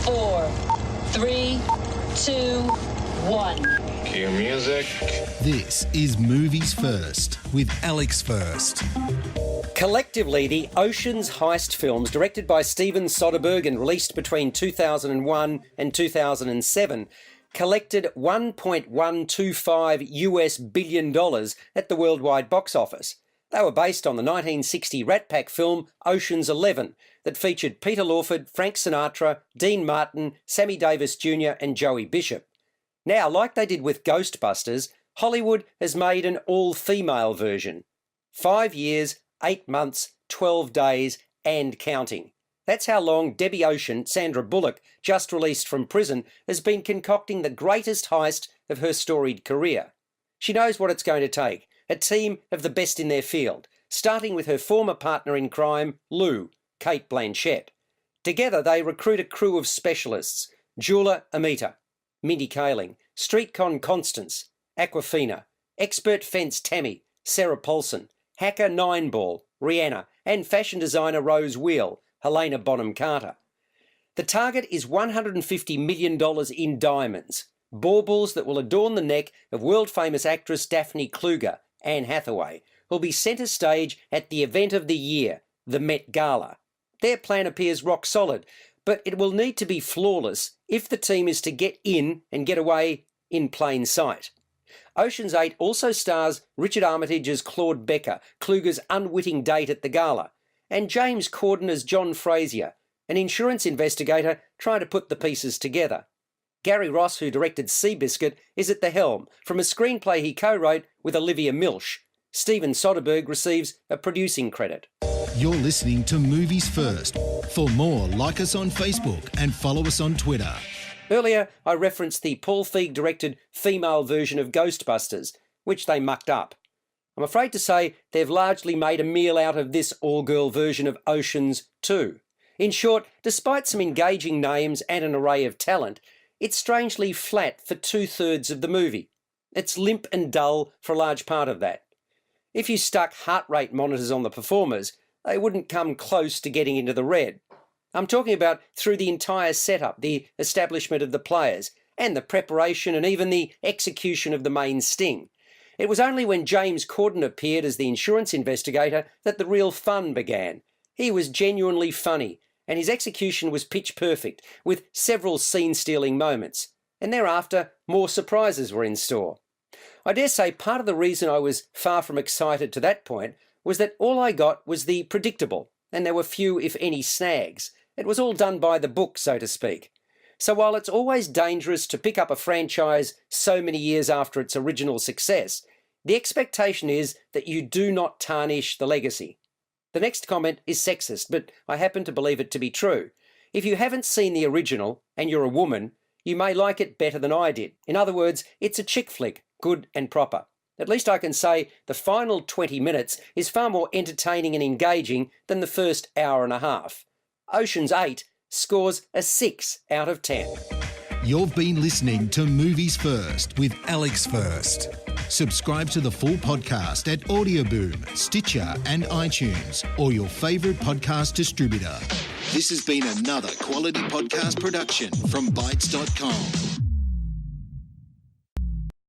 4, 3, 2, 1. Cue music. This is Movies First with Alex First. Collectively, the Ocean's heist films, directed by Steven Soderbergh and released between 2001 and 2007, collected $1.125 billion at the worldwide box office. They were based on the 1960 Rat Pack film Ocean's 11 that featured Peter Lawford, Frank Sinatra, Dean Martin, Sammy Davis Jr. and Joey Bishop. Now, like they did with Ghostbusters, Hollywood has made an all-female version. 5 years, 8 months, 12 days and counting. That's how long Debbie Ocean, Sandra Bullock, just released from prison, has been concocting the greatest heist of her storied career. She knows what it's going to take, a team of the best in their field, starting with her former partner in crime, Lou, Cate Blanchett. Together they recruit a crew of specialists: Jula Amita, Mindy Kaling, street con Constance, Aquafina, expert fence Tammy, Sarah Paulson, hacker Nineball, Rihanna, and fashion designer Rose Wheel, Helena Bonham Carter. The target is $150 million in diamonds, baubles that will adorn the neck of world-famous actress Daphne Kluger, Anne Hathaway, who'll be centre stage at the event of the year, the Met Gala. Their plan appears rock solid, but it will need to be flawless if the team is to get in and get away in plain sight. Ocean's 8 also stars Richard Armitage as Claude Becker, Kluger's unwitting date at the gala, and James Corden as John Frazier, an insurance investigator trying to put the pieces together. Gary Ross, who directed Seabiscuit, is at the helm from a screenplay he co-wrote with Olivia Milch. Steven Soderbergh receives a producing credit. You're listening to Movies First. For more, like us on Facebook and follow us on Twitter. Earlier, I referenced the Paul Feig-directed female version of Ghostbusters, which they mucked up. I'm afraid to say they've largely made a meal out of this all-girl version of Ocean's 2. In short, despite some engaging names and an array of talent, it's strangely flat for 2/3 of the movie. It's limp and dull for a large part of that. If you stuck heart rate monitors on the performers, they wouldn't come close to getting into the red. I'm talking about through the entire setup, the establishment of the players, and the preparation and even the execution of the main sting. It was only when James Corden appeared as the insurance investigator that the real fun began. He was genuinely funny, and his execution was pitch perfect, with several scene-stealing moments. And thereafter, more surprises were in store. I dare say part of the reason I was far from excited to that point was that all I got was the predictable, and there were few, if any, snags. It was all done by the book, so to speak. So while it's always dangerous to pick up a franchise so many years after its original success, the expectation is that you do not tarnish the legacy. The next comment is sexist, but I happen to believe it to be true. If you haven't seen the original, and you're a woman, you may like it better than I did. In other words, it's a chick flick, good and proper. At least I can say the final 20 minutes is far more entertaining and engaging than the first hour and a half. Ocean's 8 scores a 6 out of 10. You've been listening to Movies First with Alex First. Subscribe to the full podcast at Audioboom, Stitcher and iTunes, or your favourite podcast distributor. This has been another quality podcast production from Bytes.com.